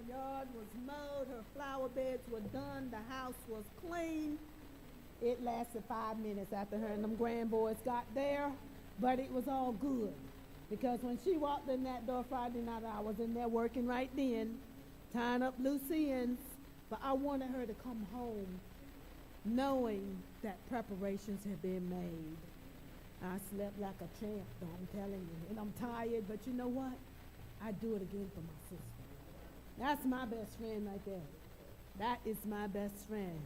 yard was mowed, her flower beds were done, the house was clean. It lasted 5 minutes after her and them grandboys got there, but it was all good. Because when she walked in that door Friday night, I was in there working right then, tying up loose ends. But I wanted her to come home knowing that preparations had been made. I slept like a champ, though, I'm telling you. And I'm tired, but you know what? I do it again for my sister. That's my best friend right there. That is my best friend.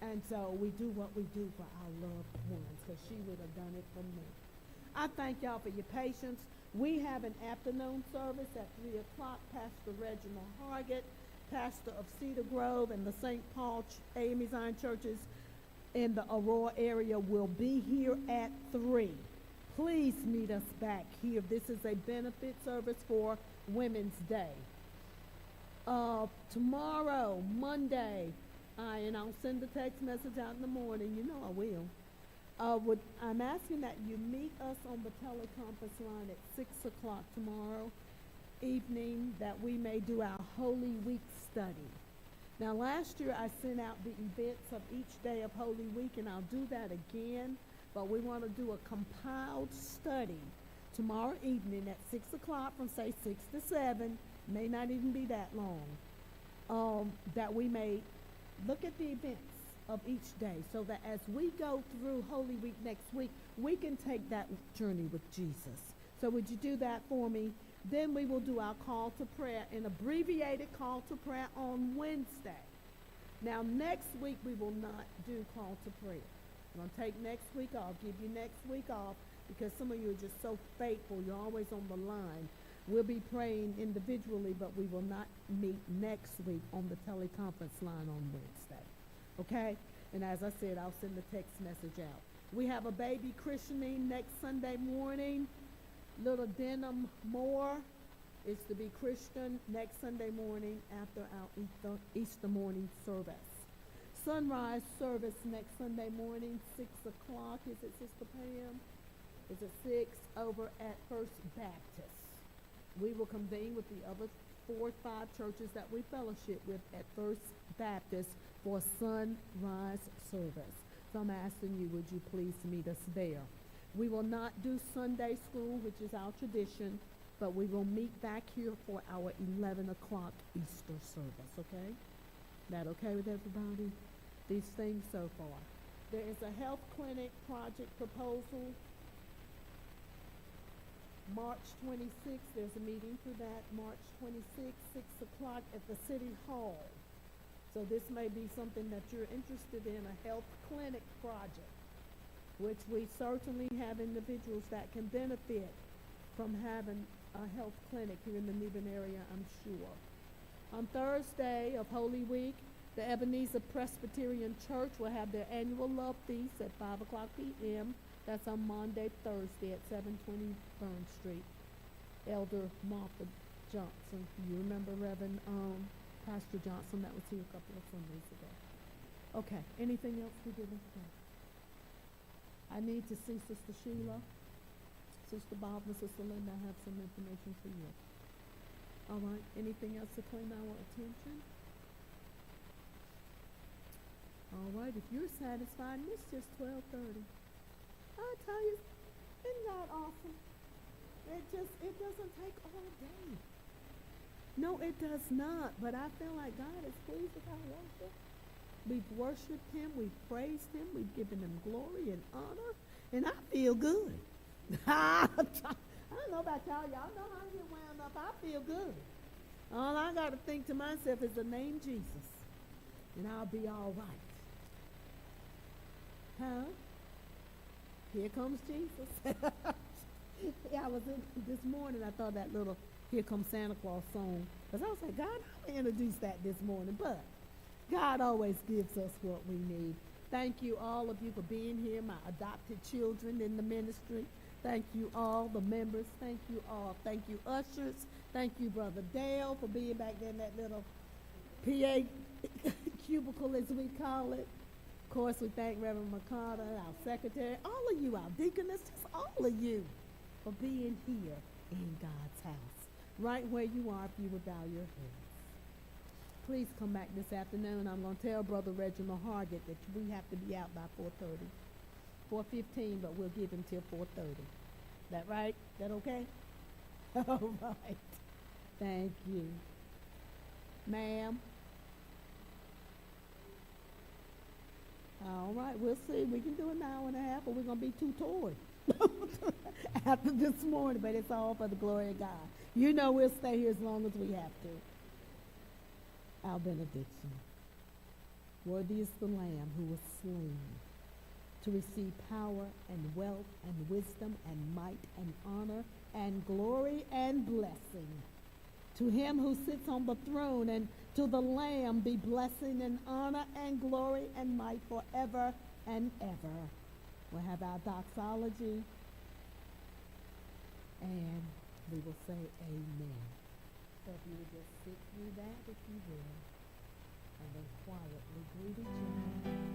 And so we do what we do for our loved ones, because she would have done it for me. I thank y'all for your patience. We have an afternoon service at 3 o'clock. Pastor Reginald Hargett, pastor of Cedar Grove and the St. Paul AMEZ churches in the Aurora area, will be here at 3. Please meet us back here. This is a benefit service for Women's Day. Tomorrow, Monday, and I'll send the text message out in the morning. You know I will. I'm asking that you meet us on the teleconference line at 6 o'clock tomorrow evening, that we may do our Holy Week study. Now, last year I sent out the events of each day of Holy Week, and I'll do that again, but we want to do a compiled study tomorrow evening at 6 o'clock from, say, 6 to 7, may not even be that long, that we may look at the events of each day, so that as we go through Holy Week next week, we can take that journey with Jesus. So would you do that for me? Then we will do our call to prayer, an abbreviated call to prayer on Wednesday. Now, next week we will not do call to prayer. I'm going to take next week off, give you next week off, because some of you are just so faithful. You're always on the line. We'll be praying individually, but we will not meet next week on the teleconference line on Wednesday. Okay? And as I said, I'll send the text message out. We have a baby christening next Sunday morning. Little Denham Moore is to be Christian next Sunday morning after our Easter morning service. Sunrise service next Sunday morning, 6 o'clock. Is it Sister Pam? Is it 6? Over at First Baptist. We will convene with the other 4 or 5 churches that we fellowship with at First Baptist for sunrise service. So I'm asking you, would you please meet us there? We will not do Sunday school, which is our tradition, but we will meet back here for our 11 o'clock Easter service, okay? That okay with everybody? These things so far. There is a health clinic project proposal. March 26th, there's a meeting for that. March 26th, 6 o'clock at the City Hall. So this may be something that you're interested in, a health clinic project, which we certainly have individuals that can benefit from having a health clinic here in the Newbern area, I'm sure. On Thursday of Holy Week, the Ebenezer Presbyterian Church will have their annual love feast at 5 o'clock p.m. That's on Monday, Thursday at 720 Burn Street. Elder Martha Johnson. You remember Reverend Pastor Johnson that was here a couple of Sundays ago. Okay, anything else we didn't say? I need to see Sister Sheila, Sister Bob, and Sister Linda. I have some information for you. All right, anything else to claim our attention? All right, if you're satisfied, and it's just 12:30. I tell you, isn't God awesome? It doesn't take all day. No, it does not, but I feel like God is pleased with our worship. We've worshiped him, we've praised him, we've given him glory and honor, and I feel good. I don't know about y'all. Y'all know how I get wound up. I feel good. All I got to think to myself is the name Jesus, and I'll be all right. Huh? Here comes Jesus. Yeah, I was in this morning, I thought that little Here Comes Santa Claus song, because I was like, God, I'm going to introduce that this morning, but God always gives us what we need. Thank you, all of you, for being here, my adopted children in the ministry. Thank you all, the members. Thank you all. Thank you, ushers. Thank you, Brother Dale, for being back there in that little PA cubicle, as we call it. Of course, we thank Reverend McCarter, our secretary, all of you, our deaconess, just all of you for being here in God's house. Right where you are, if you would bow your heads. please come back this afternoon. I'm going to tell Brother Reginald Hargett that we have to be out by 4:30. 4:15, but we'll give him till 4:30. That right? That okay? All right. Thank you. Ma'am? All right, we'll see. We can do an hour and a half, or we're going to be too toy after this morning, but it's all for the glory of God. You know we'll stay here as long as we have to. Our benediction. Worthy is the Lamb who was slain to receive power and wealth and wisdom and might and honor and glory and blessing. To him who sits on the throne and to the Lamb be blessing and honor and glory and might forever and ever. We'll have our doxology and we will say amen. So if you would just sit through that, if you will, and then quietly greet each other.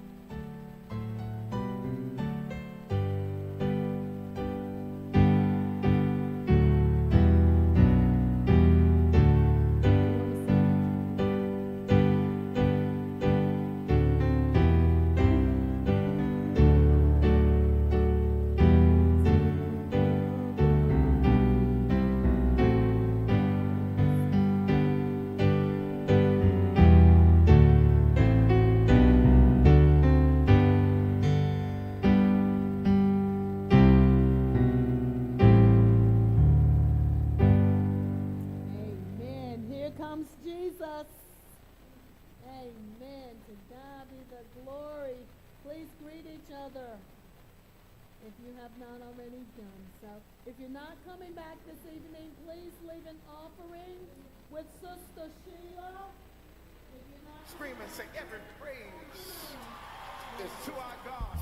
Jesus. Amen. To God be the glory. Please greet each other if you have not already done so. If you're not coming back this evening, please leave an offering with Sister Sheila. If you're not scream and say, every praise is to our God.